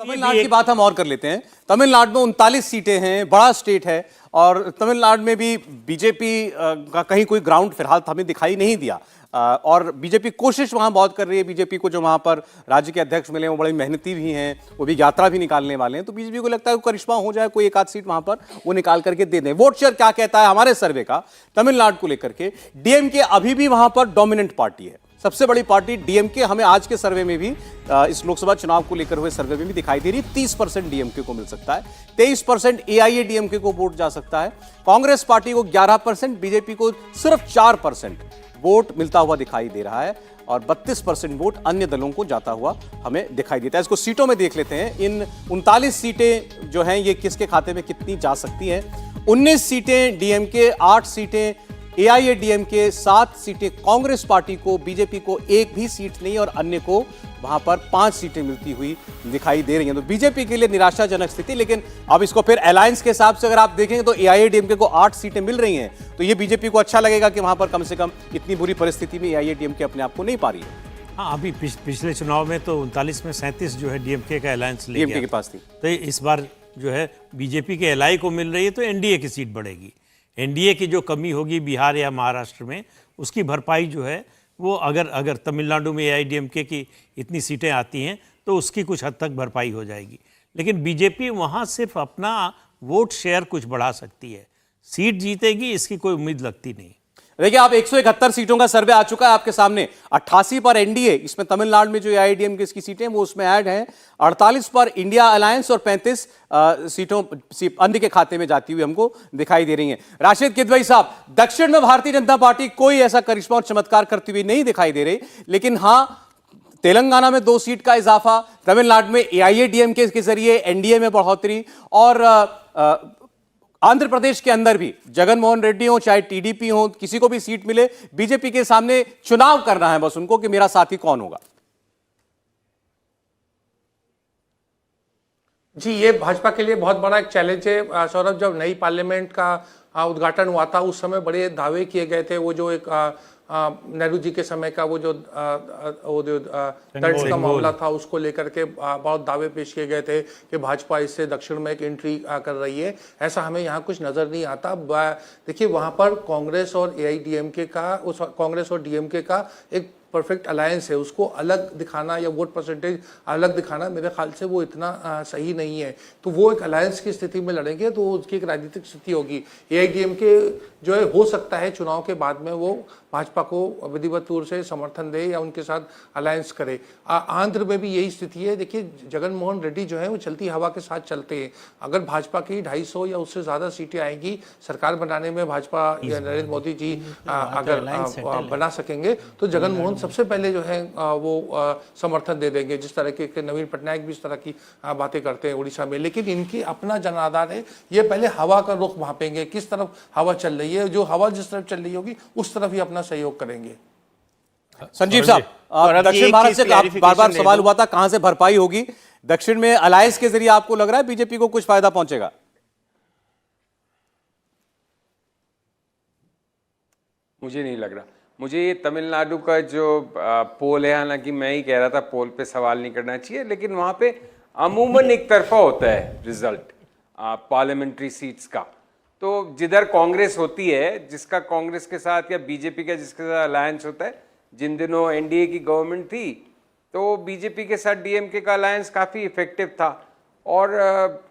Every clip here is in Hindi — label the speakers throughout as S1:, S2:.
S1: तमिलनाडु की बात हम और कर लेते हैं। तमिलनाडु में 39 सीटें हैं, बड़ा स्टेट है, और तमिलनाडु में भी बीजेपी का कहीं कोई ग्राउंड फिलहाल हमें दिखाई नहीं दिया। और बीजेपी कोशिश वहां बहुत कर रही है। बीजेपी को जो वहां पर राज्य के अध्यक्ष मिले वो बड़े मेहनती भी हैं, वो भी यात्रा भी निकालने वाले हैं, तो बीजेपी को लगता है करिश्मा हो जाए, कोई एक आध सीट वहां पर वो निकाल करके दे दें। वोट शेयर क्या कहता है हमारे सर्वे का तमिलनाडु को लेकर के? डीएमके अभी भी वहां पर डोमिनेंट पार्टी है, सबसे बड़ी पार्टी डीएमके हमें आज के सर्वे में भी, इस लोकसभा चुनाव को लेकर हुए सर्वे में भी दिखाई दे रही है। 30% डीएमके को मिल सकता है, 23% एआईएडीएमके को वोट जा सकता है, कांग्रेस पार्टी को 11%, बीजेपी को सिर्फ 4% वोट मिलता हुआ दिखाई दे रहा है, और 32% वोट अन्य दलों को जाता हुआ हमें दिखाई देता है। इसको सीटों में देख लेते हैं। इन 39 सीटें जो हैं ये किसके खाते में कितनी जा सकती हैं? 19 सीटें डीएमके, 8 सीटें एआईएडीएमके, 7 सीटें कांग्रेस पार्टी को, बीजेपी को एक भी सीट नहीं, और अन्य को वहां पर 5 सीटें मिलती हुई दिखाई दे रही हैं। तो बीजेपी के लिए निराशाजनक स्थिति। लेकिन अब इसको फिर अलायंस के हिसाब से अगर आप देखेंगे तो एआईएडीएमके को 8 सीटें मिल रही हैं, तो ये बीजेपी को अच्छा लगेगा कि वहां पर कम से कम इतनी बुरी परिस्थिति में एआईएडीएमके अपने आप को नहीं पा रही है।
S2: हाँ, अभी पिछले चुनाव में तो 39 में 37 जो है डीएमके का अलायंस ले
S1: डीएमके के पास थी,
S2: तो इस बार जो है बीजेपी के एलआई को मिल रही है, तो एनडीए की सीट बढ़ेगी। एनडीए की जो कमी होगी बिहार या महाराष्ट्र में, उसकी भरपाई जो है वो अगर तमिलनाडु में एआईएडीएमके की इतनी सीटें आती हैं तो उसकी कुछ हद तक भरपाई हो जाएगी। लेकिन बीजेपी वहाँ सिर्फ अपना वोट शेयर कुछ बढ़ा सकती है, सीट जीतेगी इसकी कोई उम्मीद लगती नहीं।
S1: देखिए, आप 171 सीटों का सर्वे आ चुका है आपके सामने। 88 पर एनडीए, इसमें तमिलनाडु में जो एआईएडीएमके की सीटें वो उसमें ऐड हैं। 48 पर इंडिया अलायंस, और 35 सीटों अन्य के खाते में जाती हुई हमको दिखाई दे रही हैं। राशिद किदवई साहब, दक्षिण में भारतीय जनता पार्टी कोई ऐसा करिश्मा और चमत्कार करती हुई नहीं दिखाई दे रही, लेकिन हाँ, तेलंगाना में 2 सीट का इजाफा, तमिलनाडु में एआईएडीएमके के जरिए एनडीए में बढ़ोतरी, और आंध्र प्रदेश के अंदर भी जगनमोहन रेड्डी हो चाहे टीडीपी हो, किसी को भी सीट मिले, बीजेपी के सामने चुनाव करना है बस उनको कि मेरा साथी कौन होगा।
S3: जी, ये भाजपा के लिए बहुत बड़ा एक चैलेंज है। सौरभ, जब नई पार्लियामेंट का उद्घाटन हुआ था उस समय बड़े दावे किए गए थे। वो जो एक नेहरू जी के समय का वो जो दर्ज का मामला था उसको लेकर के बहुत दावे पेश किए गए थे कि भाजपा इससे दक्षिण में एक एंट्री कर रही है। ऐसा हमें यहाँ कुछ नजर नहीं आता। देखिए, वहाँ पर कांग्रेस और एआईएडीएमके का, कांग्रेस और डीएमके का एक परफेक्ट अलायंस है, उसको अलग दिखाना या वोट परसेंटेज अलग दिखाना मेरे ख्याल से वो इतना सही नहीं है। तो वो एक अलायंस की स्थिति में लड़ेंगे तो उसकी एक राजनीतिक स्थिति होगी। एआईएडीएमके जो है हो सकता है चुनाव के बाद में वो भाजपा को विधिवत तौर से समर्थन दे या उनके साथ अलायंस करे। आंध्र में भी यही स्थिति है। देखिए, जगनमोहन रेड्डी जो है वो चलती हवा के साथ चलते हैं। अगर भाजपा की 250 या उससे ज़्यादा सीटें आएंगी, सरकार बनाने में भाजपा या नरेंद्र मोदी जी अगर बना सकेंगे तो जगनमोहन सबसे पहले जो है वो समर्थन दे देंगे। जिस तरह के नवीन पटनायक भी इस तरह की बातें करते हैं उड़ीसा में, लेकिन इनकी अपना जनाधार है। ये पहले हवा का रुख भांपेंगे, किस तरफ हवा चल रही है, जो हवा जिस तरफ चल रही होगी उस तरफ ही अपना सहयोग करेंगे।
S1: संजीव साहब, दक्षिण भारत से बार बार सवाल हुआ था कहां से भरपाई होगी, दक्षिण में अलायंस के जरिए आपको लग रहा है बीजेपी को कुछ फायदा पहुंचेगा?
S4: मुझे नहीं लग रहा। मुझे ये तमिलनाडु का जो पोल है, हालांकि मैं ही कह रहा था पोल पे सवाल नहीं करना चाहिए, लेकिन वहां पे अमूमन एक तरफा होता है रिजल्ट पार्लियामेंट्री सीट्स का। तो जिधर कांग्रेस होती है, जिसका कांग्रेस के साथ या बीजेपी का जिसके साथ अलायंस होता है, जिन दिनों एनडीए की गवर्नमेंट थी तो बीजेपी के साथ डीएमके का अलायंस काफ़ी इफेक्टिव था, और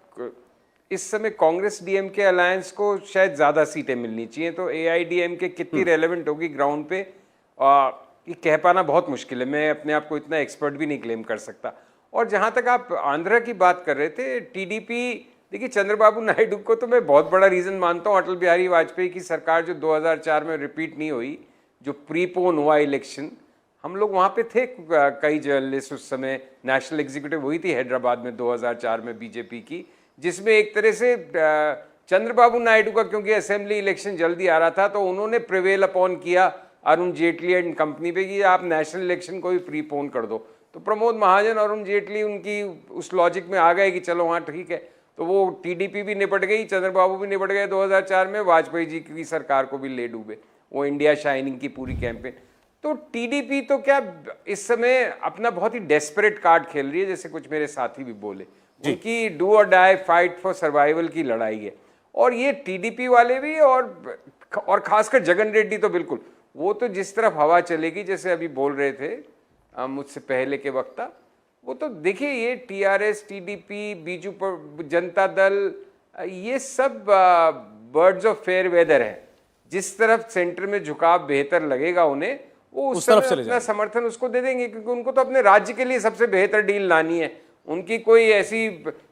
S4: इस समय कांग्रेस डीएमके अलायंस को शायद ज़्यादा सीटें मिलनी चाहिए। तो एआईएडीएमके कितनी रेलेवेंट होगी ग्राउंड पे ये कह पाना बहुत मुश्किल है। मैं अपने आप को इतना एक्सपर्ट भी नहीं क्लेम कर सकता। और जहाँ तक आप आंध्र की बात कर रहे थे, टीडीपी, देखिए चंद्रबाबू नायडू को तो मैं बहुत बड़ा रीज़न मानता हूँ। अटल बिहारी वाजपेयी की सरकार जो 2004 में रिपीट नहीं हुई, जो प्रीपोन हुआ इलेक्शन, हम लोग वहाँ पे थे कई जर्नलिस्ट। उस समय नेशनल एग्जीक्यूटिव हुई थी हैदराबाद में 2004 में बीजेपी की, जिसमें एक तरह से चंद्रबाबू नायडू का, क्योंकि असेंबली इलेक्शन जल्दी आ रहा था, तो उन्होंने प्रिवेल अपॉन किया अरुण जेटली एंड कंपनी पे कि आप नेशनल इलेक्शन को भी प्रीपोन कर दो। तो प्रमोद महाजन और अरुण जेटली उनकी उस लॉजिक में आ गए कि चलो हाँ ठीक है। तो वो टीडीपी भी निपट गई, चंद्रबाबू भी निपट गए 2004 में, वाजपेयी जी की सरकार को भी ले डूबे वो इंडिया शाइनिंग की पूरी कैंपेन। तो टीडीपी तो क्या इस समय अपना बहुत ही डेस्परेट कार्ड खेल रही है, जैसे कुछ मेरे साथी भी बोले। उनकी डू और डाई फाइट फॉर सर्वाइवल की लड़ाई है, और ये टीडीपी वाले भी और खासकर जगन रेड्डी तो बिल्कुल, वो तो जिस तरफ हवा चलेगी, जैसे अभी बोल रहे थे मुझसे पहले के वक्ता, वो तो देखिए ये टीआरएस, टीडीपी, बीजू जनता दल, ये सब बर्ड्स ऑफ फेयर वेदर है। जिस तरफ सेंटर में झुकाव बेहतर लगेगा उन्हें, वो उस तरफ अपना समर्थन उसको दे देंगे, क्योंकि उनको तो अपने राज्य के लिए सबसे बेहतर डील लानी है। उनकी कोई ऐसी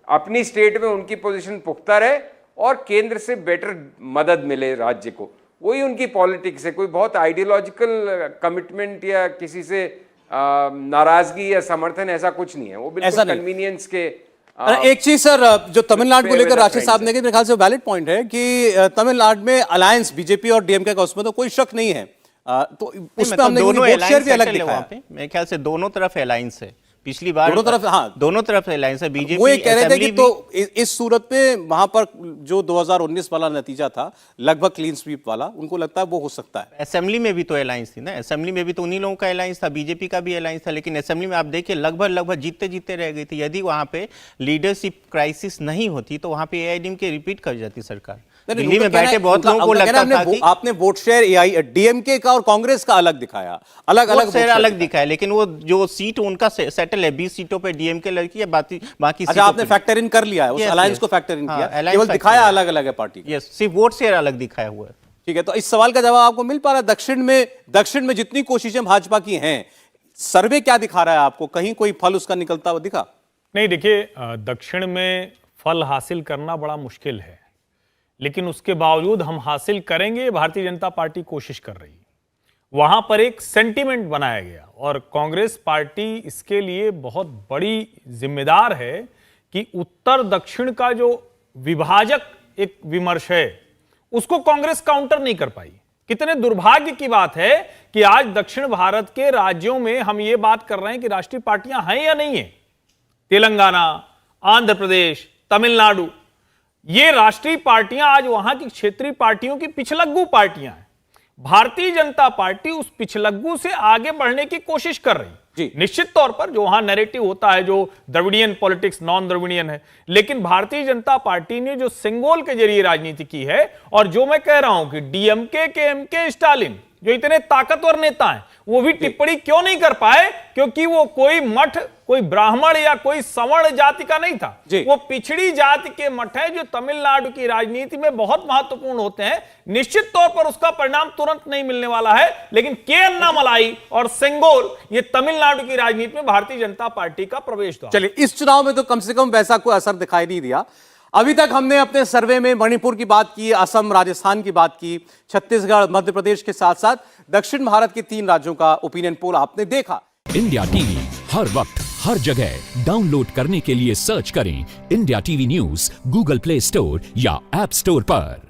S4: अपनी स्टेट में उनकी पोजीशन पुख्ता रहे और केंद्र से बेटर मदद मिले राज्य को, वही उनकी पॉलिटिक्स है। कोई बहुत आइडियोलॉजिकल कमिटमेंट या किसी से नाराजगी या समर्थन ऐसा कुछ नहीं है, वो बिल्कुल कन्वीनियंस के।
S1: एक चीज सर, जो तमिलनाडु को लेकर राशिद साहब ने, मेरे ख्याल से वैलिड पॉइंट है कि तमिलनाडु में अलायंस बीजेपी और डीएमके का, उसमें तो कोई शक नहीं है। तो उसमें हमने
S5: दोनों
S1: वोट शेयर भी अलग दिखाया
S5: पे, मेरे ख्याल से दोनों तरफ अलायंस है। पिछली बार
S1: दोनों तरफ, हाँ,
S5: दोनों तरफ अलायंस है। बीजेपी
S1: वो ये कह रहे थे कि तो इस सूरत में वहां पर जो 2019 वाला नतीजा था, लगभग क्लीन स्वीप वाला, उनको लगता है वो हो सकता है।
S5: असेंबली में भी तो अलायंस थी ना, असेंबली में भी तो उन्हीं लोगों का अलायंस था, बीजेपी का भी अलायंस था, लेकिन असेंबली में आप देखिए लगभग जीतते रह गई थी। यदि वहां पे लीडरशिप क्राइसिस नहीं होती तो वहां पे एआईडीएमके रिपीट कर जाती सरकार। दिल्ली में बैठे बहुत लोगों को लगता था कि
S1: आपने वोट शेयर डीएमके का और कांग्रेस का अलग दिखाया, अलग
S5: शेयर अलग दिखाया, लेकिन वो जो सीट उनका सेटल है, 20 सीटों पे डीएमके लड़की है, बाकी
S1: अच्छा आपने फैक्टर इन कर लिया है, उस अलायंस को फैक्टर इन किया, केवल दिखाया अलग अलग है पार्टी।
S5: यस, सिर्फ वोट शेयर अलग दिखाया हुआ है।
S1: ठीक है, तो इस सवाल का जवाब आपको मिल पा रहा है? दक्षिण में जितनी कोशिशें भाजपा की हैं, सर्वे क्या दिखा रहा है आपको? कहीं कोई फल उसका निकलता हुआ दिखा?
S6: नहीं, देखिए दक्षिण में फल हासिल करना बड़ा मुश्किल है, लेकिन उसके बावजूद हम हासिल करेंगे, भारतीय जनता पार्टी कोशिश कर रही है। वहां पर एक सेंटीमेंट बनाया गया और कांग्रेस पार्टी इसके लिए बहुत बड़ी जिम्मेदार है कि उत्तर दक्षिण का जो विभाजक एक विमर्श है, उसको कांग्रेस काउंटर नहीं कर पाई। कितने दुर्भाग्य की बात है कि आज दक्षिण भारत के राज्यों में हम ये बात कर रहे हैं कि राष्ट्रीय पार्टियां हैं या नहीं है। तेलंगाना, आंध्र प्रदेश, तमिलनाडु, ये राष्ट्रीय पार्टियां आज वहां की क्षेत्रीय पार्टियों की पिछलग्गू पार्टियां हैं। भारतीय जनता पार्टी उस पिछलग्गू से आगे बढ़ने की कोशिश कर रही। निश्चित तौर पर जो वहां नैरेटिव होता है, जो द्रविडियन पॉलिटिक्स, नॉन द्रविडियन है, लेकिन भारतीय जनता पार्टी ने जो सिंगोल के जरिए राजनीति की है, और जो मैं कह रहा हूं कि डीएमके के एमके स्टालिन जो इतने ताकतवर नेता हैं, वो भी टिप्पणी क्यों नहीं कर पाए? क्योंकि वो कोई मठ, कोई ब्राह्मण या कोई सवर्ण जाति का नहीं था, वो पिछड़ी जाति के मठ है जो तमिलनाडु की राजनीति में बहुत महत्वपूर्ण होते हैं। निश्चित तौर पर उसका परिणाम तुरंत नहीं मिलने वाला है, लेकिन के अन्नामलाई और सेंगोल ये तमिलनाडु की राजनीति में भारतीय जनता पार्टी का प्रवेश द्वार।
S1: चलिए, इस चुनाव में तो कम से कम वैसा कोई असर दिखाई नहीं दिया। अभी तक हमने अपने सर्वे में मणिपुर की बात की, असम, राजस्थान की बात की, छत्तीसगढ़, मध्य प्रदेश के साथ साथ दक्षिण भारत के 3 राज्यों का ओपिनियन पोल आपने देखा।
S7: इंडिया टीवी हर वक्त हर जगह डाउनलोड करने के लिए सर्च करें India TV news Google play store या ऐप स्टोर पर।